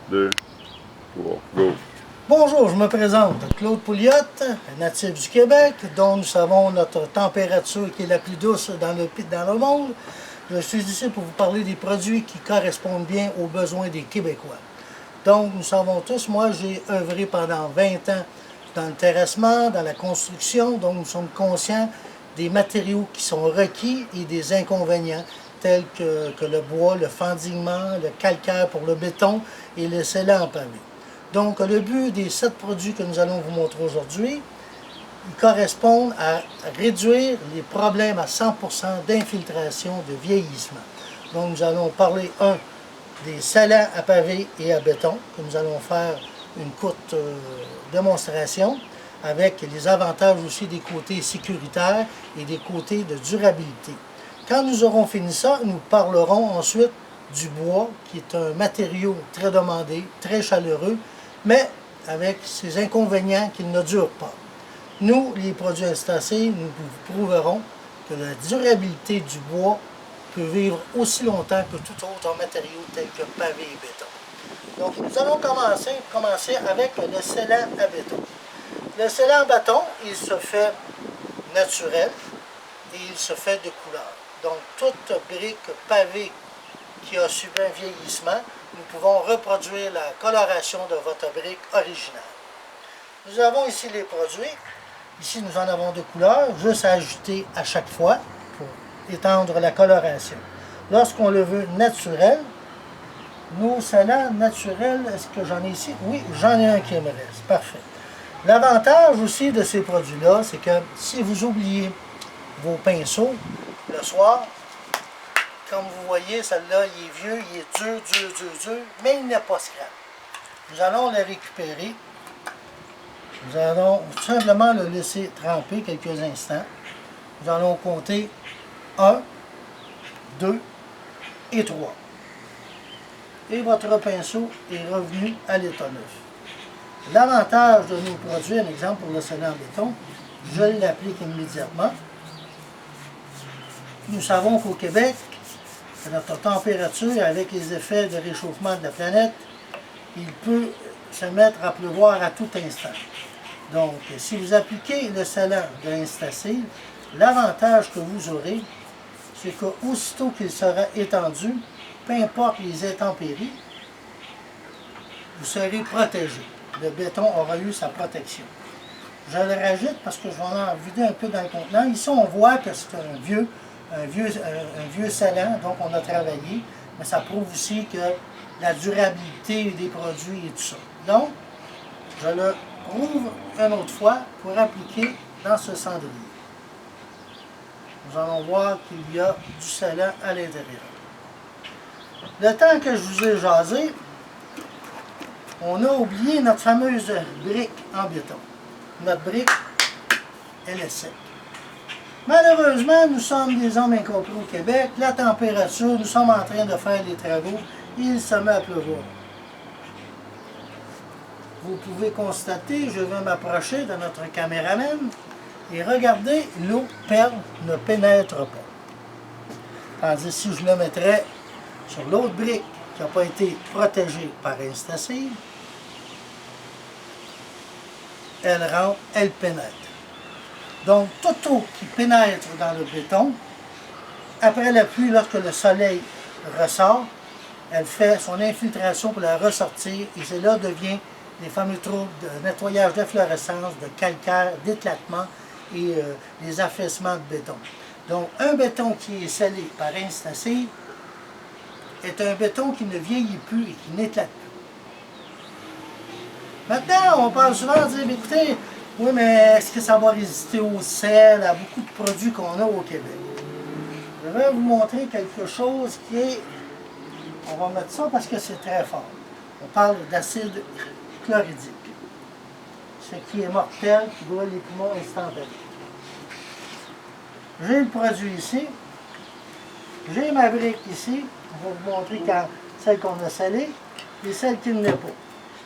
2, 3, go! Bonjour, je me présente, Claude Pouliot, natif du Québec, dont nous savons notre température qui est la plus douce dans le monde. Je suis ici pour vous parler des produits qui correspondent bien aux besoins des Québécois. Donc, nous savons tous, moi j'ai œuvré pendant 20 ans dans le terrassement, dans la construction, donc nous sommes conscients des matériaux qui sont requis et des inconvénients, tels que le bois, le fendillement, le calcaire pour le béton et le scellant en pavé. Donc, le but des 7 produits que nous allons vous montrer aujourd'hui, ils correspondent à réduire les problèmes à 100% d'infiltration, de vieillissement. Donc, nous allons parler, des scellants à pavé et à béton, que nous allons faire une courte démonstration, avec les avantages aussi des côtés sécuritaires et des côtés de durabilité. Quand nous aurons fini ça, nous parlerons ensuite du bois, qui est un matériau très demandé, très chaleureux, mais avec ses inconvénients qu'il ne dure pas. Nous, les produits Instacil, nous vous prouverons que la durabilité du bois peut vivre aussi longtemps que tout autre matériau tel que pavé et béton. Donc, nous allons commencer avec le scellant à béton. Le scellant à béton, il se fait naturel et il se fait de couleur. Donc, toute brique pavée qui a subi un vieillissement, nous pouvons reproduire la coloration de votre brique originale. Nous avons ici les produits. Ici, nous en avons 2 couleurs, juste à ajouter à chaque fois pour étendre la coloration. Lorsqu'on le veut naturel, nos scellants naturels, est-ce que j'en ai ici? Oui, j'en ai un qui me reste. Parfait. L'avantage aussi de ces produits-là, c'est que si vous oubliez vos pinceaux le soir, comme vous voyez, celui-là, il est vieux, il est dur, mais il n'est pas scrap. Nous allons le récupérer. Nous allons tout simplement le laisser tremper quelques instants. Nous allons compter 1, 2 et 3. Et votre pinceau est revenu à l'état neuf. L'avantage de nos produits, un exemple pour le scellant en béton, je l'applique immédiatement. Nous savons qu'au Québec, notre température, avec les effets de réchauffement de la planète, il peut se mettre à pleuvoir à tout instant. Donc, si vous appliquez le scellant de l'Instacil, l'avantage que vous aurez, c'est qu'aussitôt qu'il sera étendu, peu importe les intempéries, vous serez protégé. Le béton aura eu sa protection. Je le rajoute parce que je vais en vider un peu dans le contenant. Ici, on voit que c'est un vieux scellant, donc on a travaillé, mais ça prouve aussi que la durabilité des produits et tout ça. Donc, je le rouvre une autre fois pour appliquer dans ce cendrier. Nous allons voir qu'il y a du scellant à l'intérieur. Le temps que je vous ai jasé, on a oublié notre fameuse brique en béton. Notre brique, elle est sec. Malheureusement, nous sommes des hommes incompris au Québec. La température, nous sommes en train de faire des travaux et il se met à pleuvoir. Vous pouvez constater, je vais m'approcher de notre caméraman et regardez, l'eau ne pénètre pas. Tandis si je le mettrais sur l'autre brique qui n'a pas été protégée par Instacil, elle rentre, elle pénètre. Donc, toute eau qui pénètre dans le béton, après la pluie, lorsque le soleil ressort, elle fait son infiltration pour la ressortir et c'est là devient les fameux troubles de nettoyage d'efflorescence, de calcaire, d'éclatement et des affaissements de béton. Donc, un béton qui est scellé par Instacil est un béton qui ne vieillit plus et qui n'éclate plus. Maintenant, on parle souvent de dire, écoutez, oui, mais est-ce que ça va résister au sel, à beaucoup de produits qu'on a au Québec? Je vais vous montrer quelque chose qui est... On va mettre ça parce que c'est très fort. On parle d'acide chlorhydrique. Ce qui est mortel, qui brûle les poumons instantanément. J'ai le produit ici. J'ai ma brique ici. On va vous montrer celle qu'on a scellée et celle qui ne l'est pas.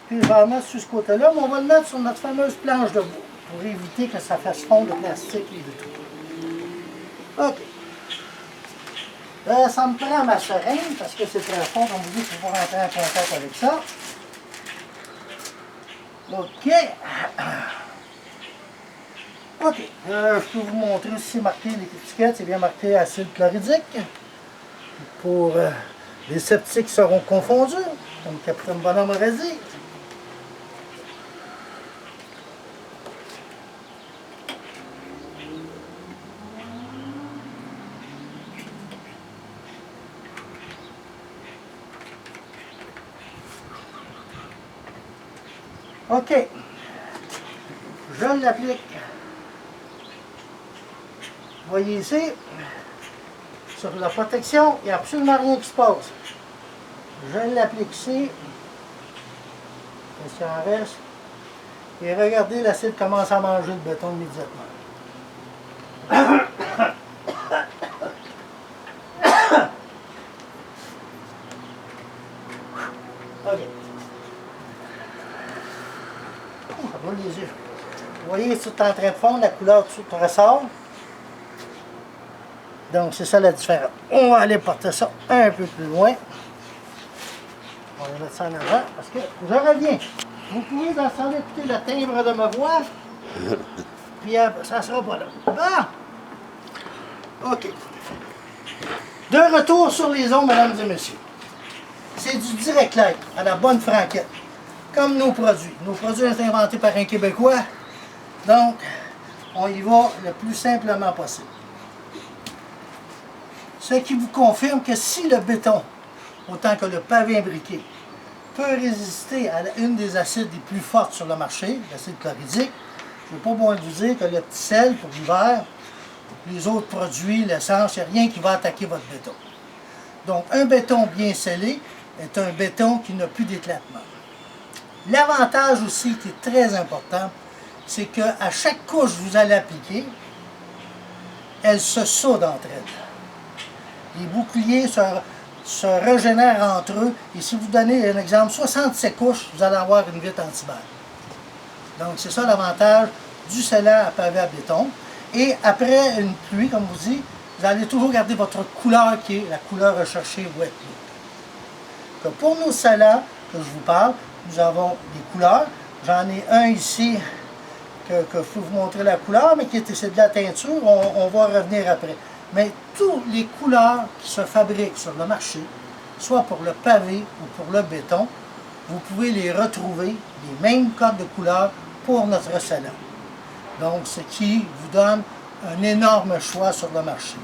Puis je vais la mettre sur ce côté-là, mais on va le mettre sur notre fameuse planche de bois pour éviter que ça fasse fondre le plastique et le tout. OK. Ça me prend ma seringue parce que c'est très fort, comme vous dites, il faut rentrer en contact avec ça. OK. OK. Je peux vous montrer aussi marqué l'étiquette. C'est bien marqué acide chlorhydrique. Pour les sceptiques seront confondus, comme Capitaine Bonhomme aurait dit. OK. Je l'applique. Vous voyez ici, sur la protection, il n'y a absolument rien qui se passe. Je l'applique ici. Qu'est-ce qu'il en reste? Et regardez, l'acide commence à manger le béton immédiatement. OK. Ça brûle les yeux. Vous voyez, c'est tout en train de fondre, la couleur tout ressort. Donc, c'est ça la différence. On va aller porter ça un peu plus loin. On va mettre ça en avant parce que je reviens. Vous pouvez dans ce temps écouter le timbre de ma voix. Puis ça ne sera pas là. Bon. OK. De retour sur les ondes, mesdames et messieurs. C'est du direct light, à la bonne franquette. Comme nos produits. Nos produits ont été inventés par un Québécois. Donc, on y va le plus simplement possible. Ce qui vous confirme que si le béton, autant que le pavé imbriqué, peut résister à une des acides les plus fortes sur le marché, l'acide chlorhydrique, je ne vais pas besoin de vous dire que le petit sel pour l'hiver, les autres produits, l'essence, il n'y a rien qui va attaquer votre béton. Donc, un béton bien scellé est un béton qui n'a plus d'éclatement. L'avantage aussi qui est très important, c'est qu'à chaque couche que vous allez appliquer, elle se soude entre elles. Les boucliers se régénèrent entre eux. Et si vous donnez un exemple, 67 couches, vous allez avoir une vitre anti-balle. Donc, c'est ça l'avantage du scellant à pavé à béton. Et après une pluie, comme vous dites, vous allez toujours garder votre couleur qui est la couleur recherchée wet look. Pour nos scellants que je vous parle, nous avons des couleurs. J'en ai un ici que je peux vous montrer la couleur, mais c'est de la teinture. On va revenir après. Mais toutes les couleurs qui se fabriquent sur le marché, soit pour le pavé ou pour le béton, vous pouvez les retrouver, les mêmes codes de couleurs pour notre scellant. Donc, ce qui vous donne un énorme choix sur le marché.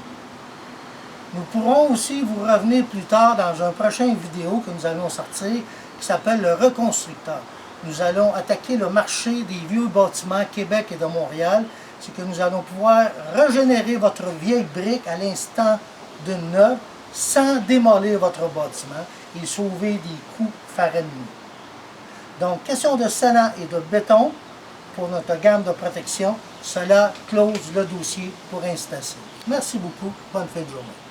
Nous pourrons aussi vous revenir plus tard dans une prochaine vidéo que nous allons sortir, qui s'appelle le reconstructeur. Nous allons attaquer le marché des vieux bâtiments Québec et de Montréal. C'est que nous allons pouvoir régénérer votre vieille brique à l'instant d'une neuve sans démolir votre bâtiment et sauver des coûts faramineux. Donc, question de scellant et de béton pour notre gamme de protection, cela close le dossier pour Instacy. Merci beaucoup. Bonne fin de journée.